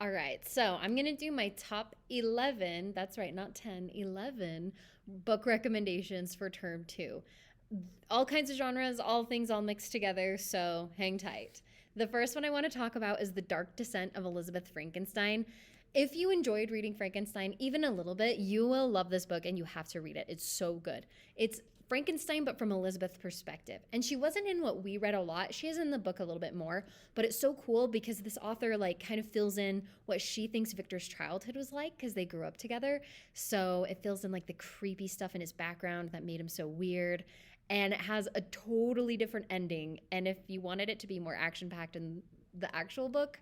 All right, so I'm going to do my top 11, that's right, not 10, 11 book recommendations for term two. All kinds of genres, all things all mixed together, so hang tight. The first one I want to talk about is The Dark Descent of Elizabeth Frankenstein. If you enjoyed reading Frankenstein even a little bit, you will love this book and you have to read it. It's so good. It's Frankenstein, but from Elizabeth's perspective. And she wasn't in what we read a lot. She is in the book a little bit more, but it's so cool because this author like kind of fills in what she thinks Victor's childhood was like because they grew up together. So it fills in like the creepy stuff in his background that made him so weird. And it has a totally different ending. And if you wanted it to be more action packed in the actual book,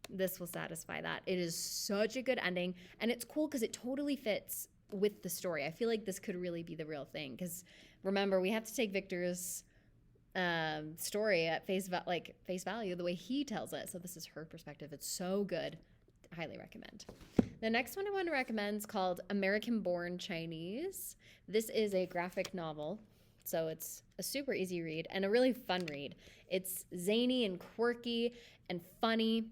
this will satisfy that. It is such a good ending. And it's cool because it totally fits with the story. I feel like this could really be the real thing because remember, we have to take Victor's story at face value the way he tells it. So this is her perspective. It's so good. I highly recommend. The next one I want to recommend is called American Born Chinese. This is a graphic novel. So it's a super easy read and a really fun read. It's zany and quirky and funny.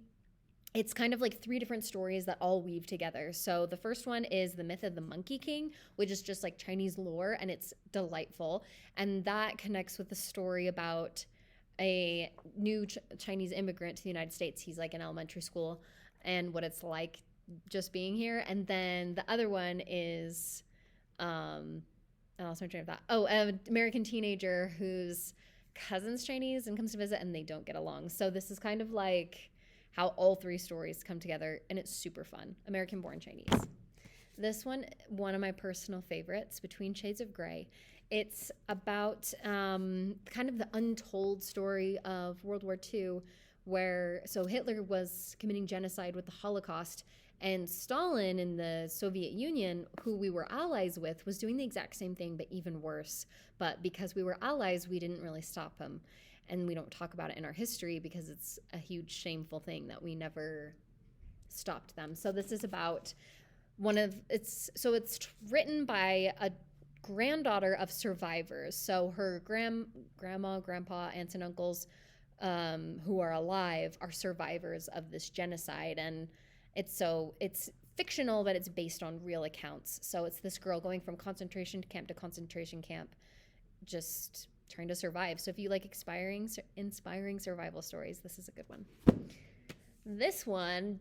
It's kind of like three different stories that all weave together. So the first one is The Myth of the Monkey King, which is just like Chinese lore, and it's delightful. And that connects with the story about a new Chinese immigrant to the United States. He's like in elementary school and what it's like just being here. And then the other one is, I lost my train of thought. Oh, an American teenager whose cousin's Chinese and comes to visit and they don't get along. So this is kind of like how all three stories come together, and it's super fun. American Born Chinese. This one of my personal favorites, Between Shades of Grey. It's about kind of the untold story of World War II, where so Hitler was committing genocide with the Holocaust, and Stalin in the Soviet Union, who we were allies with, was doing the exact same thing, but even worse. But because we were allies, we didn't really stop him. And we don't talk about it in our history because it's a huge shameful thing that we never stopped them. So this is about it's written by a granddaughter of survivors. So her grandma, grandpa, aunts and uncles who are alive are survivors of this genocide. And it's fictional, but it's based on real accounts. So it's this girl going from concentration camp to concentration camp, just trying to survive. So if you like inspiring survival stories, this is a good one. This one,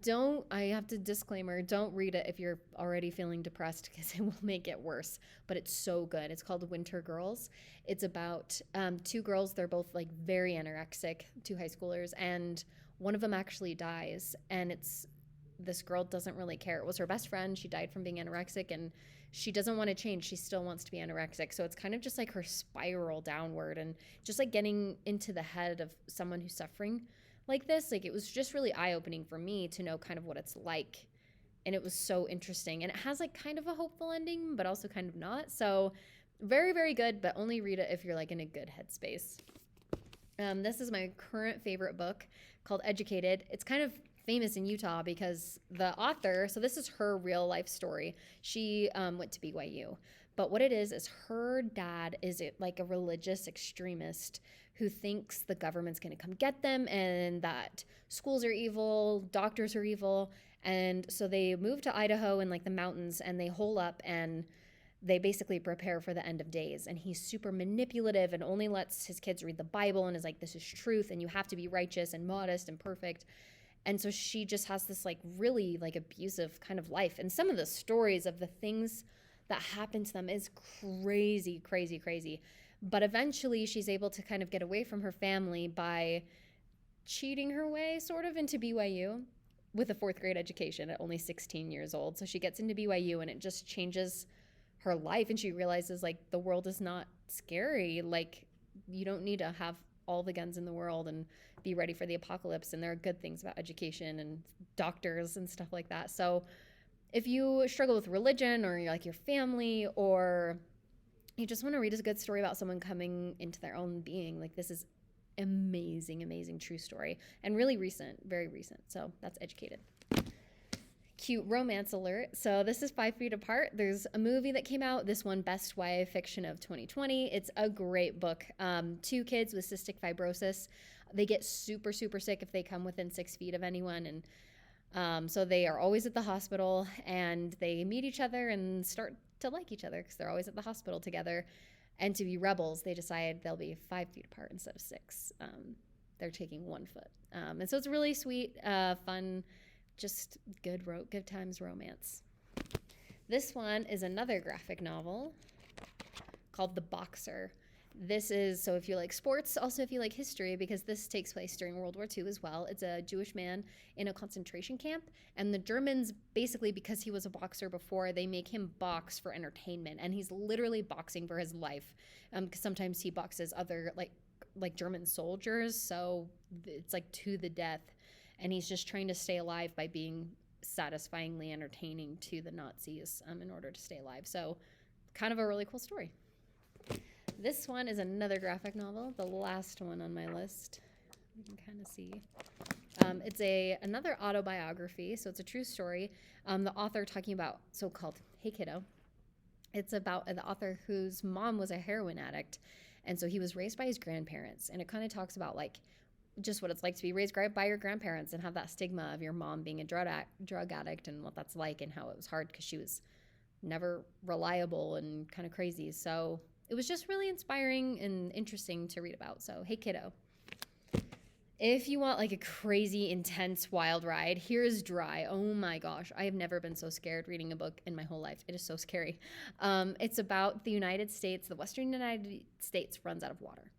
I have to disclaimer, don't read it if you're already feeling depressed because it will make it worse, but it's so good. It's called Winter Girls. It's about two girls. They're both like very anorexic, two high schoolers, and one of them actually dies. And this girl doesn't really care. It was her best friend. She died from being anorexic, and she doesn't want to change. She still wants to be anorexic. So it's kind of just like her spiral downward and just like getting into the head of someone who's suffering like this. Like it was just really eye-opening for me to know kind of what it's like. And it was so interesting. And it has like kind of a hopeful ending, but also kind of not. So very, very good, but only read it if you're like in a good headspace. This is my current favorite book called Educated. It's kind of famous in Utah because the author, so this is her real life story. She went to BYU. But what it is her dad is like a religious extremist who thinks the government's going to come get them and that schools are evil, doctors are evil. And so they move to Idaho in like the mountains and they hole up and they basically prepare for the end of days. And he's super manipulative and only lets his kids read the Bible and is like, this is truth and you have to be righteous and modest and perfect. And so she just has this like really like abusive kind of life. And some of the stories of the things that happen to them is crazy, crazy, crazy. But eventually she's able to kind of get away from her family by cheating her way sort of into BYU with a fourth grade education at only 16 years old. So she gets into BYU and it just changes her life. And she realizes like the world is not scary. Like you don't need to have all the guns in the world and be ready for the apocalypse. And there are good things about education and doctors and stuff like that. So if you struggle with religion or like your family, or you just want to read a good story about someone coming into their own being, like this is amazing, amazing true story and really recent, very recent. So that's Educated. Cute romance alert. So this is 5 Feet Apart. There's a movie that came out, this one, Best YA Fiction of 2020. It's a great book. Two kids with cystic fibrosis. They get super, super sick if they come within 6 feet of anyone. And So they are always at the hospital, and they meet each other and start to like each other because they're always at the hospital together. And to be rebels, they decide they'll be 5 feet apart instead of 6. They're taking 1 foot. And so it's really sweet, fun, just good times romance. This one is another graphic novel called The Boxer. This is, so if you like sports, also if you like history, because this takes place during World War II as well. It's a Jewish man in a concentration camp, and the Germans, basically because he was a boxer before, they make him box for entertainment, and he's literally boxing for his life, because sometimes he boxes other, like German soldiers, so it's like to the death, and he's just trying to stay alive by being satisfyingly entertaining to the Nazis in order to stay alive. So kind of a really cool story. This one is another graphic novel, the last one on my list. You can kind of see. It's another autobiography, so it's a true story. The author talking about, so-called Hey Kiddo. It's about the author whose mom was a heroin addict, and so he was raised by his grandparents, and it kind of talks about like just what it's like to be raised by your grandparents and have that stigma of your mom being a drug addict and what that's like, and how it was hard because she was never reliable and kind of crazy. So it was just really inspiring and interesting to read about. So, Hey Kiddo. If you want like a crazy, intense, wild ride, here's Dry. Oh my gosh, I have never been so scared reading a book in my whole life. It is so scary. It's about the United States. The Western United States runs out of water.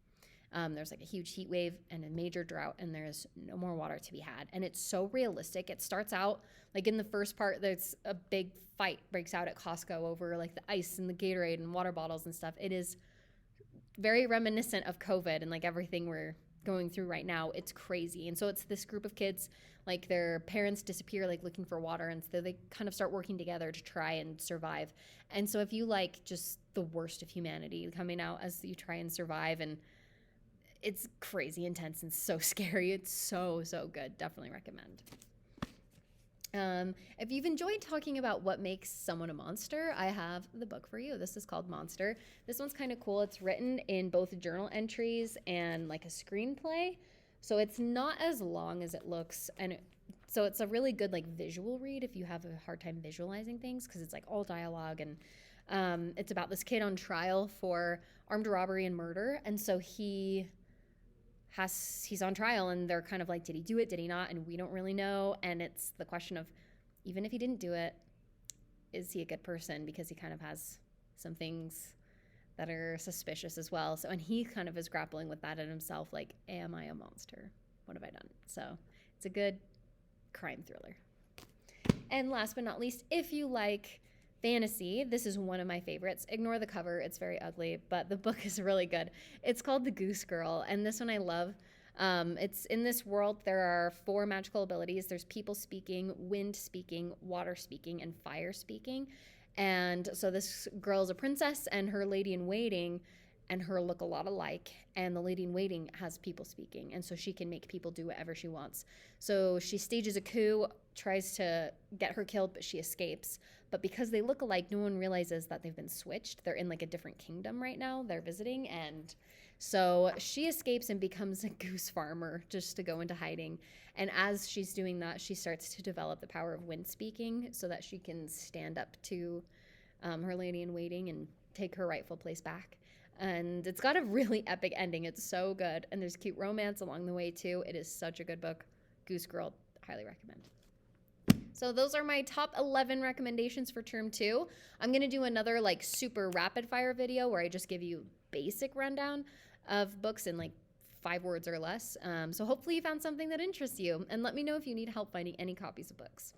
There's like a huge heat wave and a major drought, and there's no more water to be had. And it's so realistic. It starts out like in the first part, there's a big fight breaks out at Costco over like the ice and the Gatorade and water bottles and stuff. It is very reminiscent of COVID and like everything we're going through right now. It's crazy. And so it's this group of kids, like their parents disappear, like looking for water, and so they kind of start working together to try and survive. And so if you like just the worst of humanity coming out as you try and survive, and it's crazy intense and so scary. It's so good. Definitely recommend. If you've enjoyed talking about what makes someone a monster, I have the book for you. This is called Monster. This one's kind of cool. It's written in both journal entries and like a screenplay. So it's not as long as it looks. And so it's a really good like visual read if you have a hard time visualizing things, because it's like all dialogue. And it's about this kid on trial for armed robbery and murder. And so he's on trial, and they're kind of like, did he do it? Did he not? And we don't really know. And it's the question of, even if he didn't do it, is he a good person? Because he kind of has some things that are suspicious as well. So, and he kind of is grappling with that in himself. Like, am I a monster? What have I done? So it's a good crime thriller. And last but not least, if you like fantasy, this is one of my favorites. Ignore the cover, it's very ugly, but the book is really good. It's called The Goose Girl, and this one I love. It's in this world, there are 4 magical abilities. There's people speaking, wind speaking, water speaking, and fire speaking. And so this girl is a princess, and her lady in waiting and her look a lot alike, and the lady in waiting has people speaking, and so she can make people do whatever she wants. So she stages a coup, tries to get her killed, but she escapes. But because they look alike, no one realizes that they've been switched. They're in like a different kingdom right now. They're visiting, and so she escapes and becomes a goose farmer just to go into hiding. And as she's doing that, she starts to develop the power of wind speaking so that she can stand up to her lady in waiting and take her rightful place back. And it's got a really epic ending. It's so good. And there's cute romance along the way too. It is such a good book. Goose Girl, highly recommend. So those are my top 11 recommendations for term 2. I'm going to do another like super rapid fire video where I just give you basic rundown of books in like 5 words or less. So hopefully you found something that interests you, and let me know if you need help finding any copies of books.